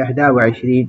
21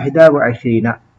21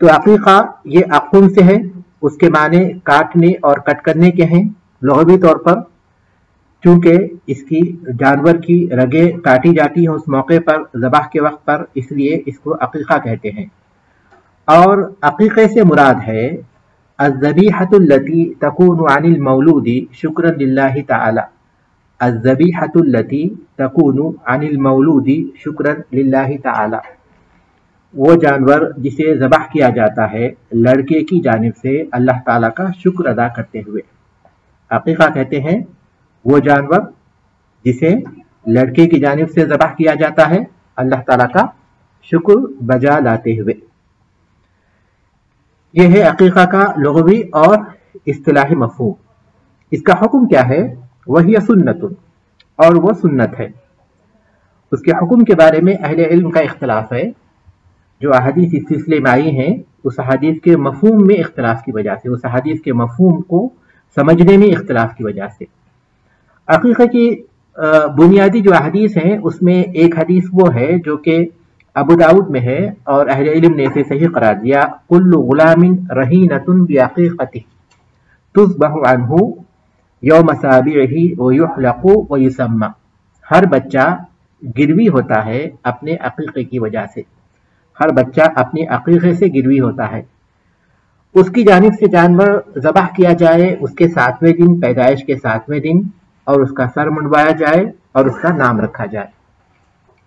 تو عقیقہ یہ عقم سے ہے، اس کے معنی کاٹنے اور کٹ کرنے کے ہیں لغوی طور پر، چونکہ اس کی جانور کی رگیں کاٹی جاتی ہیں اس موقع پر ذبح کے وقت پر، اس لیے اس کو عقیقہ کہتے ہیں۔ اور عقیقے سے مراد ہے الذبیحۃ التی تکون عن المولود شکرا للہ تعالی، الذبیحۃ التی تکون عن المولود شکرا للہ تعالی، وہ جانور جسے ذبح کیا جاتا ہے لڑکے کی جانب سے اللہ تعالیٰ کا شکر ادا کرتے ہوئے۔ عقیقہ کہتے ہیں وہ جانور جسے لڑکے کی جانب سے ذبح کیا جاتا ہے اللہ تعالیٰ کا شکر بجا لاتے ہوئے۔ یہ ہے عقیقہ کا لغوی اور اصطلاحی مفہوم۔ اس کا حکم کیا ہے؟ وہی سنت، اور وہ سنت ہے۔ اس کے حکم کے بارے میں اہل علم کا اختلاف ہے، جو احادیث اس سلسلے میں آئی ہیں اس حدیث کے مفہوم میں اختلاف کی وجہ سے، اس حدیث کے مفہوم کو سمجھنے میں اختلاف کی وجہ سے۔ عقیقہ کی بنیادی جو احادیث ہیں اس میں ایک حدیث وہ ہے جو کہ ابو داؤد میں ہے اور اہل علم نے اسے صحیح قرار دیا، کل غلام رہینۃ بعقیقتہ تذبح عنہ یوم سابعہ ویحلق ویسمى، ہر بچہ گروی ہوتا ہے اپنے عقیقے کی وجہ سے، ہر بچہ اپنے عقیقے سے گروی ہوتا ہے، اس کی جانب سے جانور ذبح کیا جائے اس کے 7ویں دن، پیدائش کے 7ویں دن، اور اس کا سر منڈوایا جائے اور اس کا نام رکھا جائے۔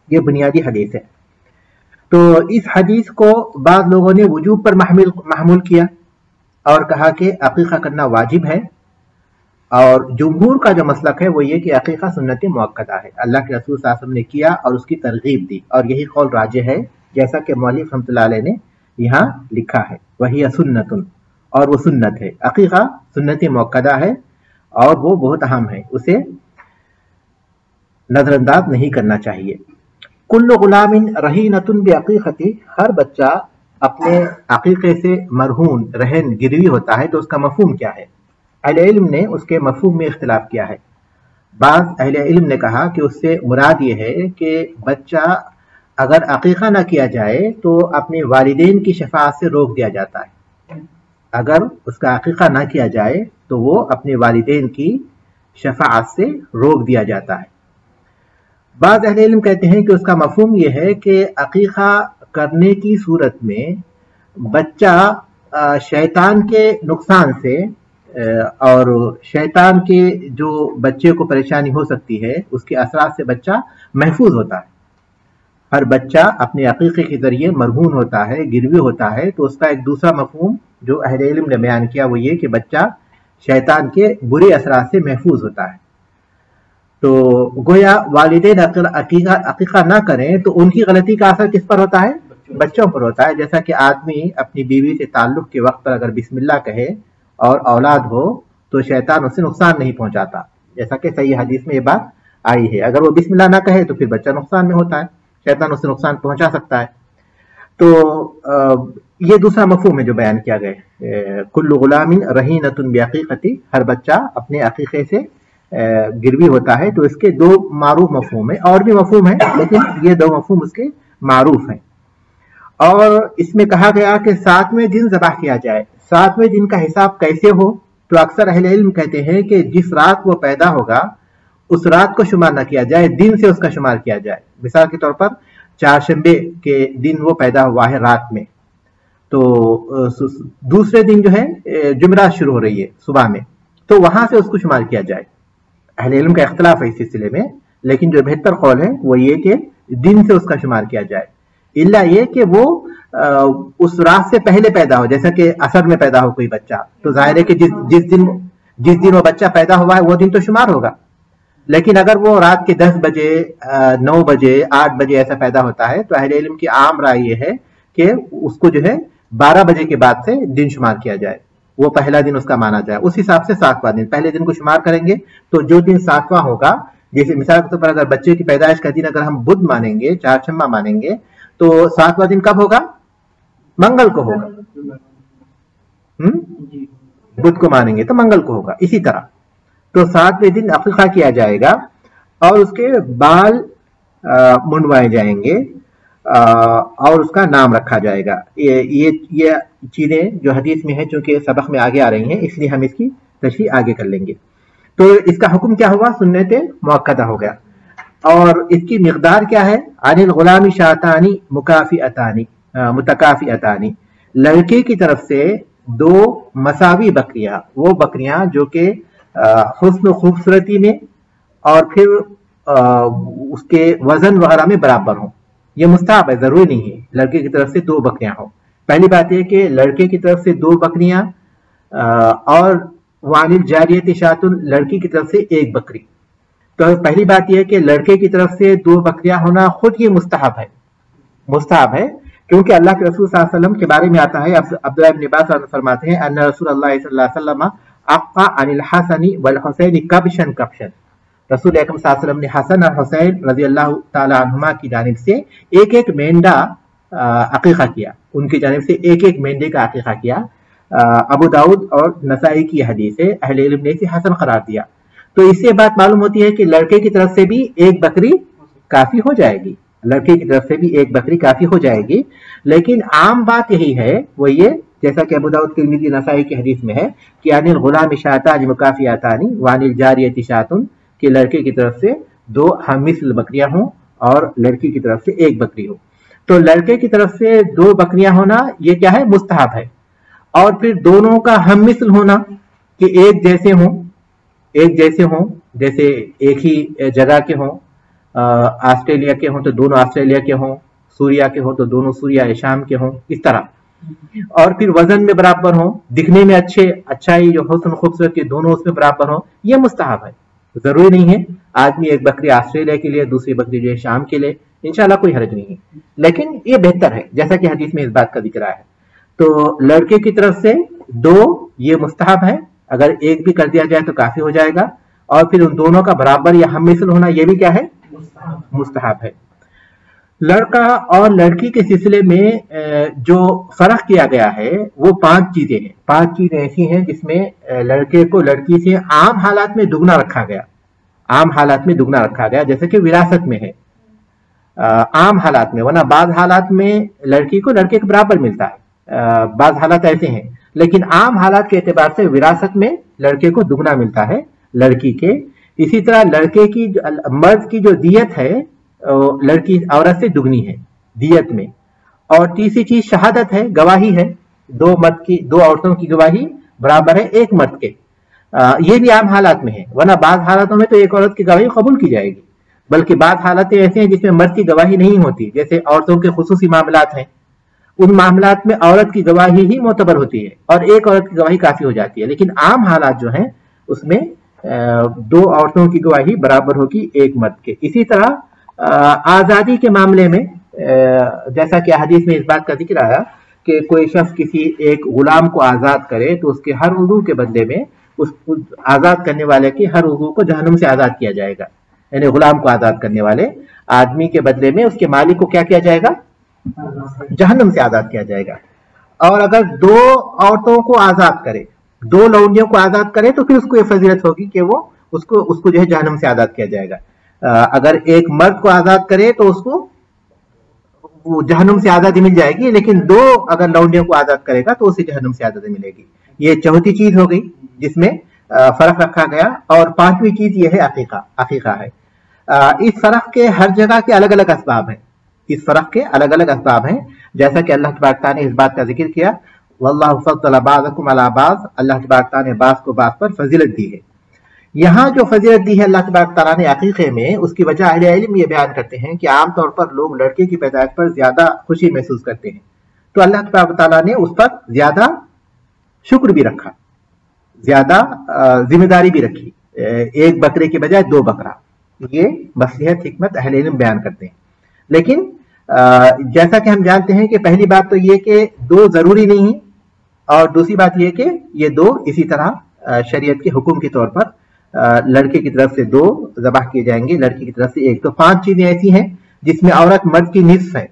یہ بنیادی حدیث ہے۔ تو اس حدیث کو بعض لوگوں نے وجوب پر محمول کیا اور کہا کہ عقیقہ کرنا واجب ہے، اور جمہور کا جو مسلک ہے وہ یہ کہ عقیقہ سنت مؤکدہ ہے، اللہ کے رسول صلی اللہ علیہ وسلم نے کیا اور اس کی ترغیب دی، اور یہی قول راجح ہے جیسا کہ مؤلف رحمۃ اللہ علیہ نے یہاں لکھا ہے، وہی سنت، اور وہ سنت ہے۔ عقیقہ سنت مؤکدہ ہے اور وہ بہت اہم ہے، اسے نظر انداز نہیں کرنا چاہیے۔ کل غلام رہینۃ بعقیقتہ، ہر بچہ اپنے عقیقے سے مرہون رہن گروی ہوتا ہے، تو اس کا مفہوم کیا ہے؟ اہل علم نے اس کے مفہوم میں اختلاف کیا ہے۔ بعض اہل علم نے کہا کہ اس سے مراد یہ ہے کہ بچہ اگر عقیقہ نہ کیا جائے تو اپنے والدین کی شفاعت سے روک دیا جاتا ہے، اگر اس کا عقیقہ نہ کیا جائے تو وہ اپنے والدین کی شفاعت سے روک دیا جاتا ہے۔ بعض اہل علم کہتے ہیں کہ اس کا مفہوم یہ ہے کہ عقیقہ کرنے کی صورت میں بچہ شیطان کے نقصان سے اور شیطان کے جو بچے کو پریشانی ہو سکتی ہے اس کے اثرات سے بچہ محفوظ ہوتا ہے۔ ہر بچہ اپنے عقیقے کے ذریعے مرہون ہوتا ہے، گروی ہوتا ہے، تو اس کا ایک دوسرا مفہوم جو اہل علم نے بیان کیا وہ یہ کہ بچہ شیطان کے برے اثرات سے محفوظ ہوتا ہے۔ تو گویا والدین عقیقہ نہ کریں تو ان کی غلطی کا اثر کس پر ہوتا ہے؟ بچوں پر ہوتا ہے۔ جیسا کہ آدمی اپنی بیوی سے تعلق کے وقت پر اگر بسم اللہ کہے اور اولاد ہو تو شیطان اسے نقصان نہیں پہنچاتا، جیسا کہ صحیح حدیث میں یہ بات آئی ہے۔ اگر وہ بسم اللہ نہ کہے تو پھر بچہ نقصان میں ہوتا ہے، شیطان اسے نقصان پہنچا سکتا ہے۔ تو یہ دوسرا مفہوم ہے جو بیان کیا گیا، کل غلام رہینۃ بعقیقتہ، ہر بچہ اپنے عقیقے سے گروی ہوتا ہے۔ تو اس کے دو معروف مفہوم ہیں، اور بھی مفہوم ہیں لیکن یہ دو مفہوم اس کے معروف ہیں۔ اور اس میں کہا گیا کہ 7ویں دن ذبح کیا جائے۔ 7ویں دن کا حساب کیسے ہو؟ تو اکثر اہل علم کہتے ہیں کہ جس رات وہ پیدا ہوگا اس رات کو شمار نہ کیا جائے، دن سے اس کا شمار کیا جائے۔ مثال کے طور پر چہارشنبے کے دن وہ پیدا ہوا ہے رات میں، تو دوسرے دن جو ہے جمعرات شروع ہو رہی ہے صبح میں، تو وہاں سے اس کو شمار کیا جائے۔ اہل علم کا اختلاف ہے اس سلسلے میں، لیکن جو بہتر قول ہے وہ یہ کہ دن سے اس کا شمار کیا جائے، الا یہ کہ وہ اس رات سے پہلے پیدا ہو، جیسا کہ عصر میں پیدا ہو کوئی بچہ، تو ظاہر ہے کہ جس دن وہ بچہ پیدا ہوا ہے وہ دن تو شمار ہوگا۔ لیکن اگر وہ رات کے 10 بجے 9 بجے 8 بجے ایسا پیدا ہوتا ہے تو اہل علم کی عام رائے یہ ہے کہ اس کو جو ہے 12 بجے کے بعد سے دن شمار کیا جائے، وہ پہلا دن اس کا مانا جائے۔ اس حساب سے 7واں دن، پہلے دن کو شمار کریں گے تو جو دن 7واں ہوگا، جیسے مثال کے طور پر اگر بچے کی پیدائش کا دن اگر ہم بدھ مانیں گے، چہارشنبہ مانیں گے، تو 7واں دن کب ہوگا؟ منگل کو ہوگا۔ بدھ کو مانیں گے تو منگل کو ہوگا۔ اسی طرح تو 7ویں دن عقیقہ کیا جائے گا اور اس کے بال منڈوائے جائیں گے۔ اور اس کا نام رکھا جائے گا. یہ چیزیں جو حدیث میں ہیں چونکہ سبق میں آگے آ رہی ہیں اس لیے ہم اس کی تشریح آگے کر لیں گے. تو اس کا حکم کیا ہوا؟ سنت مؤکدہ ہو گیا. اور اس کی مقدار کیا ہے؟ عن الغلام شاتانی مکافئتانی متکافئتانی، لڑکے کی طرف سے 2 مساوی بکریاں، وہ بکریاں جو کہ حسن و خوبصورتی میں اور پھر اس کے وزن وغیرہ میں برابر ہوں. یہ مستحب ہے، ضروری نہیں ہے لڑکے کی طرف سے 2 بکریاں ہوں. پہلی بات یہ کہ لڑکے کی طرف سے 2 بکریاں اور وعن الجاریۃ شاۃ، لڑکی کی طرف سے 1 بکری. تو پہلی بات یہ ہے کہ لڑکے کی طرف سے 2 بکریاں ہونا خود یہ مستحب ہے، مستحب ہے، کیونکہ اللہ کے رسول صلی اللہ علیہ وسلم کے بارے میں آتا ہے، عبداللہ ابن عباس فرماتے ہیں ان رسول اللہ صلی اللہ علیہ وسلم اقا عن الحسن والحسین کبشا کبشا، رسول اکرم صلی اللہ علیہ وسلم نے حسن اور حسین رضی اللہ تعالی عنہما کی جانب سے ایک مینڈا عقیقہ کیا، ان کی جانب سے ایک مینڈے کا عقیقہ کیا. ابو داؤد اور نسائی کی حدیث ہے، اہل علم نے اسے حسن قرار دیا. تو اس سے بات معلوم ہوتی ہے کہ لڑکے کی طرف سے بھی 1 بکری کافی ہو جائے گی، لڑکے کی طرف سے بھی 1 بکری کافی ہو جائے گی. لیکن عام بات یہی ہے، وہ یہ جیسا کہ ابو داؤد ترمذی نسائی کی حدیث میں ہے کہ عن الغلام شاتان مکافئتان وعن الجاریۃ شاۃ، کہ لڑکے کی طرف سے 2 ہم مثل بکریاں ہوں اور لڑکی کی طرف سے 1 بکری ہو. تو لڑکے کی طرف سے 2 بکریاں ہونا یہ کیا ہے؟ مستحب ہے. اور پھر دونوں کا ہم مثل ہونا کہ ایک جیسے ہوں، جیسے ایک ہی جگہ کے ہوں، آسٹریلیا کے ہوں تو دونوں آسٹریلیا کے ہوں، سوریا کے ہوں تو دونوں سوریا شام کے ہوں، اس طرح. اور پھر وزن میں برابر ہوں، دکھنے میں اچھائی جو حسن خوبصورتی دونوں اس میں برابر ہوں، یہ مستحب ہے. ضروری نہیں ہے آدمی 1 بکری آسٹریلیا کے لیے، دوسری بکری جو ہے شام کے لیے، انشاءاللہ کوئی حرج نہیں ہے. لیکن یہ بہتر ہے جیسا کہ حدیث میں اس بات کا ذکر آیا ہے. تو لڑکے کی طرف سے 2 یہ مستحب ہے، اگر 1 بھی کر دیا جائے تو کافی ہو جائے گا. اور پھر ان دونوں کا برابر یا ہم مثل ہونا یہ بھی کیا ہے؟ مستحب ہے. لڑکا اور لڑکی کے سلسلے میں جو فرق کیا گیا ہے وہ 5 چیزیں ہیں. 5 چیزیں ایسی ہیں جس میں لڑکے کو لڑکی سے عام حالات میں دگنا رکھا گیا، عام حالات میں دگنا رکھا گیا، جیسے کہ وراثت میں ہے عام حالات میں، ورنہ بعض حالات میں لڑکی کو لڑکے کے برابر ملتا ہے، بعض حالات ایسے ہیں. لیکن عام حالات کے اعتبار سے وراثت میں لڑکے کو دگنا ملتا ہے لڑکی کے. اسی طرح لڑکے کی مرد کی جو دیت ہے لڑکی عورت سے دگنی ہے دیت میں. اور تیسری چیز شہادت ہے، گواہی ہے، 2 عورتوں کی گواہی برابر ہے 1 مرد کے. یہ بھی عام حالات میں ہے، ورنہ بعض حالاتوں میں تو 1 عورت کی گواہی قبول کی جائے گی، بلکہ بعض حالتیں ایسے ہیں جس میں مرد کی گواہی نہیں ہوتی، جیسے عورتوں کے خصوصی معاملات ہیں، ان معاملات میں عورت کی گواہی ہی معتبر ہوتی ہے اور 1 عورت کی گواہی کافی ہو جاتی ہے. لیکن عام حالات جو ہیں اس میں 2 عورتوں کی گواہی برابر ہوگی 1 مرد کے. اسی طرح آزادی کے معاملے میں جیسا کہ حدیث میں اس بات کا ذکر آیا کہ کوئی شخص کسی ایک غلام کو آزاد کرے تو اس کے ہر عضو کے بدلے میں اس آزاد کرنے والے کے ہر عضو کو جہنم سے آزاد کیا جائے گا. یعنی غلام کو آزاد کرنے والے آدمی کے بدلے میں اس کے مالک کو کیا کیا جائے گا؟ جہنم سے آزاد کیا جائے گا. اور اگر 2 عورتوں کو آزاد کرے، 2 لونڈیوں کو آزاد کرے تو پھر اس کو یہ فضیلت ہوگی کہ وہ اس کو جو ہے جہنم سے آزاد کیا جائے گا. اگر ایک مرد کو آزاد کرے تو اس کو وہ جہنم سے آزادی مل جائے گی، لیکن 2 اگر لونڈیوں کو آزاد کرے گا تو اسے جہنم سے آزادی ملے گی. یہ چوتھی چیز ہو گئی جس میں فرق رکھا گیا. اور 5ویں چیز یہ ہے عقیقہ ہے. اس فرق کے ہر جگہ کے الگ الگ اسباب ہیں، اس فرق کے الگ الگ اسباب ہیں، جیسا کہ اللہ تبارک تعالیٰ نے اس بات کا ذکر کیا واللہ فضل بعضکم علی بعض، اللہ تبارک تعالیٰ نے بعض کو بعض پر فضیلت دی ہے. یہاں جو فضیلت دی ہے اللہ تبارک تعالیٰ نے عقیقے میں، اس کی وجہ اہل علم یہ بیان کرتے ہیں کہ عام طور پر لوگ لڑکے کی پیدائش پر زیادہ خوشی محسوس کرتے ہیں، تو اللہ تبارک تعالیٰ نے اس پر زیادہ شکر بھی رکھا، زیادہ ذمہ داری بھی رکھی، 1 بکرے کی بجائے 2 بکرا. یہ مصلحت حکمت اہل علم بیان کرتے ہیں. لیکن جیسا کہ ہم جانتے ہیں کہ پہلی بات تو یہ کہ 2 ضروری نہیں ہے، اور دوسری بات یہ کہ یہ 2 اسی طرح شریعت کے حکم کے طور پر لڑکے کی طرف سے 2 ذبح کیے جائیں گے، لڑکی کی طرف سے 1. تو 5 چیزیں ایسی ہیں جس میں عورت مرد کی نصف ہے.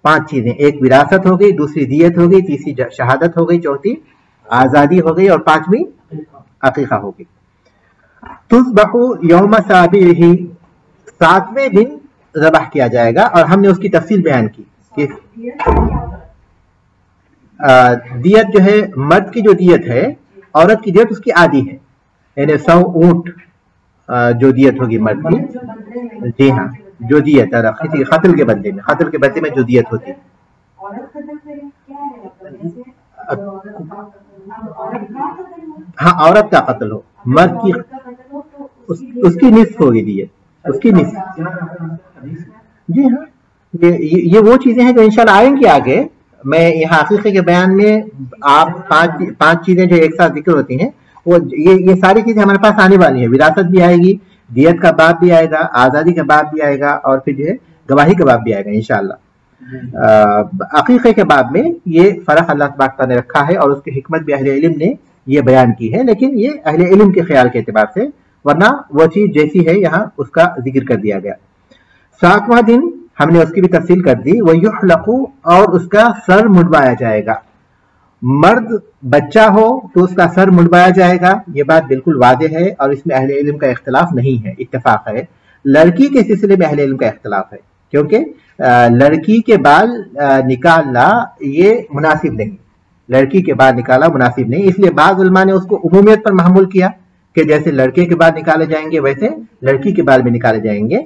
5 چیزیں، 1 وراثت ہو گئی، دوسری دیت ہو گئی، تیسری شہادت ہو گئی، چوتھی آزادی ہو گئی، اور 5ویں عقیقہ ہوگی. تذبح یوم سابعہ، 7ویں دن ذبح کیا جائے گا، اور ہم نے اس کی تفصیل بیان کی کہ دیت جو ہے، مرد کی جو دیت ہے، عورت کی دیت اس کی آدھی ہے، یعنی 100 اونٹ جو دیت ہوگی مرد کی، جی ہاں، جو دیت ہے کسی قتل کے بدلے میں جو دیت ہوتی ہے، ہاں عورت کا قتل ہو، مرد کی اس کی نصف ہوگی دیت، اس کی نصف، جی ہاں، یہ وہ چیزیں ہیں جو انشاءاللہ آئیں گی آگے. میں یہاں عقیقے کے بیان میں آپ پانچ چیزیں جو ایک ساتھ ذکر ہوتی ہیں، وہ یہ ساری چیزیں ہمارے پاس آنے والی ہیں. وراثت بھی آئے گی، دیت کا باب بھی آئے گا، آزادی کا باب بھی آئے گا، اور پھر جو ہے گواہی کا باب بھی آئے گا انشاءاللہ. عقیقے کے باب میں یہ فرق اللہ تبارک تعالیٰ نے رکھا ہے، اور اس کی حکمت بھی اہل علم نے یہ بیان کی ہے، لیکن یہ اہل علم کے خیال کے اعتبار سے، ورنہ وہ چیز جیسی ہے یہاں اس کا ذکر کر دیا گیا. 7واں دن ہم نے اس کی بھی تفصیل کر دی. وَيُحْلَقُ، اور اس کا سر منڈوایا جائے گا. مرد بچہ ہو تو اس کا سر منڈوایا جائے گا، یہ بات بالکل واضح ہے، اور اس میں اہل علم کا اختلاف نہیں ہے، اتفاق ہے. لڑکی کے سلسلے میں اہل علم کا اختلاف ہے، کیونکہ لڑکی کے بال نکالنا یہ مناسب نہیں، لڑکی کے بال نکالنا مناسب نہیں، اس لیے بعض علماء نے اس کو عمومیت پر محمول کیا کہ جیسے لڑکے کے بال نکالے جائیں گے ویسے لڑکی کے بال بھی نکالے جائیں گے.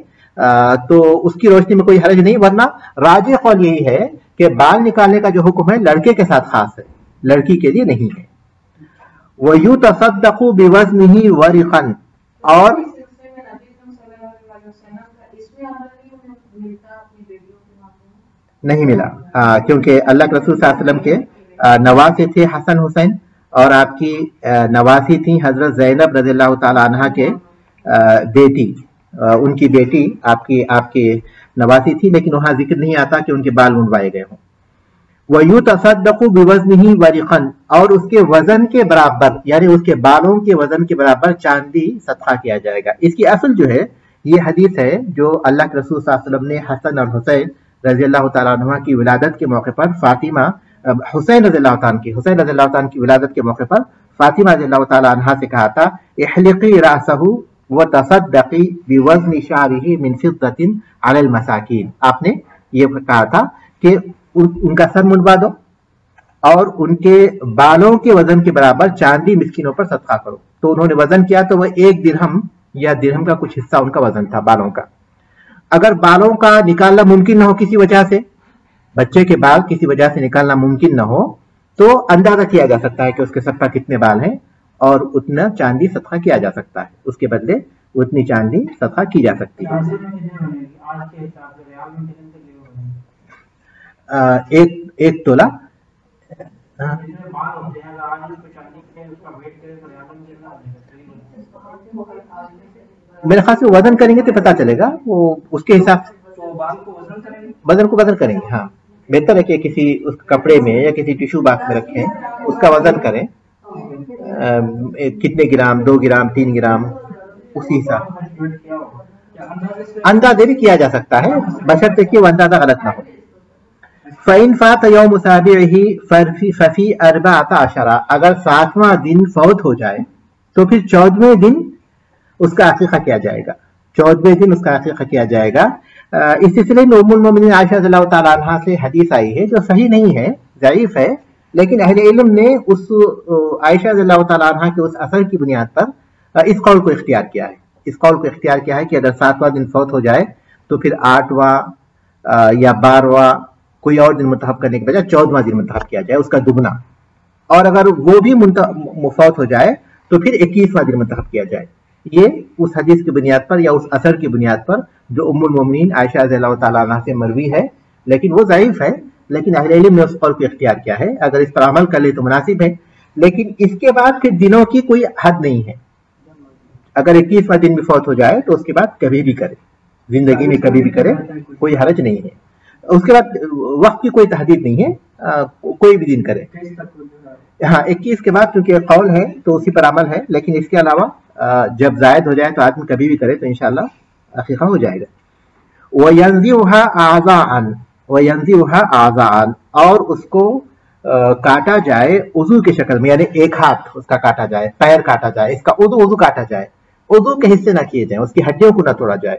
تو اس کی روشنی میں کوئی حرج نہیں، ورنہ راجح قول یہی ہے کہ بال نکالنے کا جو حکم ہے لڑکے کے ساتھ خاص ہے، لڑکی کے لیے نہیں ہے. وَيُتَصَدَّقُ بِوَزْنِهِ وَرِقًا، اور نہیں ملا، کیونکہ اللہ کے رسول صلی اللہ علیہ وسلم کے نواسے تھے حسن حسین، اور آپ کی نواسی تھیں حضرت زینب رضی اللہ تعالی عنہ کے بیٹی، ان کی بیٹی آپ کے نواسی تھی، لیکن وہاں ذکر نہیں آتا کہ ان کے بال منڈوائے گئے ہوں. وَيُتَصَدَّقُ بِوَزْنِهِ وَرِقًا، اور اس کے وزن کے برابر، یعنی اس کے بالوں کے وزن کے برابر چاندی صدقہ کیا جائے گا. اس کی اصل جو ہے یہ حدیث ہے جو اللہ کے رسول صلی اللہ علیہ وسلم نے حسن اور حسین رضی اللہ تعالیٰ عنہ کی ولادت کے موقع پر حسین رضی اللہ تعالیٰ عنہ کی ولادت کے موقع پر فاطمہ رضی اللہ تعالیٰ عنہ سے کہا تھا، احلقی رأسہ وتصدقی بوزن شعرہ من فضة علی المساکین. آپ نے یہ کہا تھا کہ ان کا سر منڈوا دو اور ان کے بالوں کے وزن کے برابر چاندی مسکینوں پر صدقہ کرو. تو انہوں نے وزن کیا تو وہ 1 درہم یا درہم کا کچھ حصہ ان کا وزن تھا بالوں کا. اگر بالوں کا نکالنا ممکن نہ ہو کسی وجہ سے، بچے کے بال کسی وجہ سے نکالنا ممکن نہ ہو، تو اندازہ کیا جا سکتا ہے کہ اس کے سر پر کتنے بال ہیں، اور اتنا چاندی صدقہ کیا جا سکتا ہے، اس کے بدلے اتنی چاندی صدقہ کی جا سکتی ہے. ایک تولہ میرے خیال سے وزن کریں گے تو پتا چلے گا، وہ اس کے حساب سے وزن کو وزن کریں گے. ہاں بہتر ہے کہ کسی اس کپڑے میں یا کسی ٹیشو باکس میں رکھیں، اس کا وزن کریں، کتنے گرام، 2 گرام، 3 گرام، اسی حساب اندازے بھی کیا جا سکتا ہے، بشرطے کہ وہ اندازہ غلط نہ ہو. فَإِنْ فَاتَ يَوْمُ سَابِعِهِ فَفِي 14، اگر 7واں دن فوت ہو جائے تو پھر 14ویں دن اس کا عقیقہ کیا جائے گا. 14ویں دن اس کا عقیقہ کیا جائے گا. اس سلسلے میں ام المومنین عائشہ رضی اللہ تعالیٰ عنہ سے حدیث آئی ہے جو صحیح نہیں ہے، ضعیف ہے، لیکن اہل علم نے اس عائشہ رضی اللہ تعالیٰ عنہ کے اس اثر کی بنیاد پر اس قول کو اختیار کیا ہے، کہ اگر 7واں دن فوت ہو جائے تو پھر 8واں یا 12واں کوئی اور دن منتخب کرنے کے بجائے 14واں دن منتخب کیا جائے، اس کا دگنا، اور اگر وہ بھی فوت ہو جائے تو پھر 21واں دن منتخب کیا جائے. یہ اس حدیث کی بنیاد پر یا اس اثر کی بنیاد پر جو ام المومنین عائشہ رضی اللہ تعالیٰ عنہ سے مروی ہے، لیکن وہ ضعیف ہے، لیکن اہل علم نے اس قول کو اختیار کیا ہے. اگر اس پر عمل کر لے تو مناسب ہے، لیکن اس کے بعد پھر دنوں کی کوئی حد نہیں ہے. اگر 21واں دن بھی فوت ہو جائے تو اس کے بعد کبھی بھی کرے، زندگی میں کبھی بھی کرے، کوئی حرج نہیں ہے. اس کے بعد وقت کی کوئی تحدید نہیں ہے، کوئی بھی دن کرے. ہاں 21 کے بعد چونکہ قول ہے تو اسی پر عمل ہے، لیکن اس کے علاوہ جب زائد ہو جائے تو آدمی کبھی بھی کرے تو انشاءاللہ عقیقہ ہو جائے گا. وَيَنزِعُهَا أَعْضَاءً، اور اس کو کاٹا جائے عضو کی شکل میں، یعنی ایک ہاتھ اس کا کاٹا جائے، پیر کاٹا جائے، اس کا عضو کاٹا جائے، عضو کے حصے نہ کیے جائیں، اس کی ہڈیوں کو نہ توڑا جائے.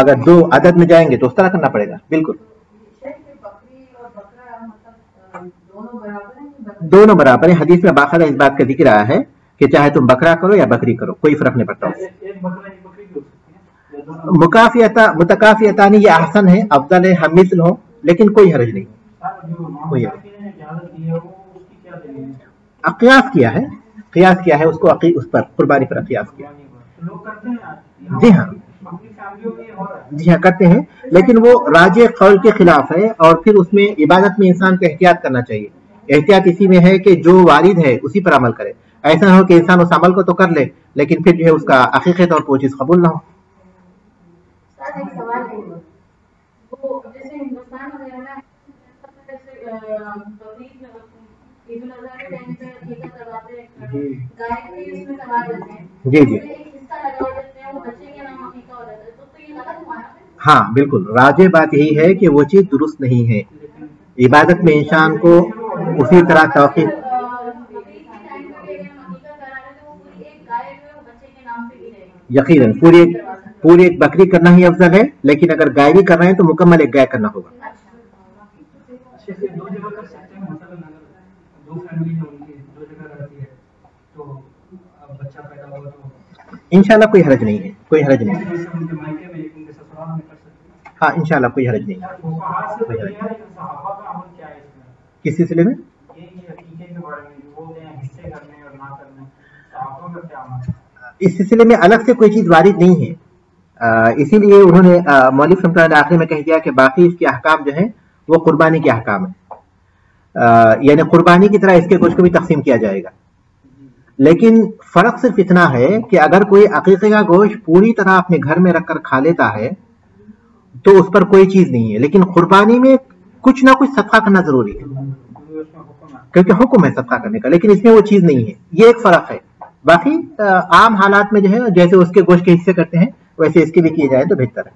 اگر 2 عدد میں جائیں گے تو اس طرح کرنا پڑے گا. بالکل دونوں برابر ہیں. حدیث میں باقاعدہ اس بات کا ذکر آیا ہے کہ چاہے تم بکرا کرو یا بکری کرو کوئی فرق نہیں پڑتا. متکافیتان یہ احسن ہے، افضل ہے، ہم مثل ہو، لیکن کوئی حرج نہیں. کوئی حرج. قیاس کیا ہے، قیاس کیا ہے اس کو اس پر قربانی پر قیاس کیا. جی ہاں جی ہاں کرتے ہیں، لیکن وہ راجح قول کے خلاف ہے. اور پھر اس میں عبادت میں انسان کو احتیاط کرنا چاہیے. احتیاط اسی میں ہے کہ جو وارد ہے اسی پر عمل کرے. ایسا نہ ہو کہ انسان اس عمل کو تو کر لے لیکن پھر جو ہے اس کا عقیقے طور پر وہ چیز قبول نہ ہو. جی جی ہاں بالکل راجح بات یہی ہے کہ وہ چیز درست نہیں ہے. عبادت میں انسان کو اسی طرح توقیف یقیناً پوری ایک بکری کرنا ہی افضل ہے، لیکن اگر گائے بھی کر رہے ہیں تو مکمل ایک گائے کرنا ہوگا. انشاءاللہ کوئی حرج نہیں ہے، کوئی حرج نہیں ہے. ہاں انشاءاللہ کوئی حرج نہیں ہے. کس سلسلے میں؟ اس سلسلے میں الگ سے کوئی چیز وارد نہیں ہے. اسی لیے انہوں نے مولوی رحمۃ اللہ آخر میں کہہ دیا کہ باقی اس کے احکام جو ہیں وہ قربانی کے احکام ہیں. یعنی قربانی کی طرح اس کے گوشت کو بھی تقسیم کیا جائے گا. لیکن فرق صرف اتنا ہے کہ اگر کوئی عقیقے کا گوشت پوری طرح اپنے گھر میں رکھ کر کھا لیتا ہے تو اس پر کوئی چیز نہیں ہے، لیکن قربانی میں کچھ نہ کچھ صدقہ کرنا ضروری ہے کیونکہ حکم ہے صدقہ کرنے کا، لیکن اس میں وہ چیز نہیں ہے. یہ ایک فرق ہے. باقی عام حالات میں جو ہے جیسے اس کے گوشت کے حصے کرتے ہیں ویسے اس کے بھی کیے جائے تو بہتر ہے.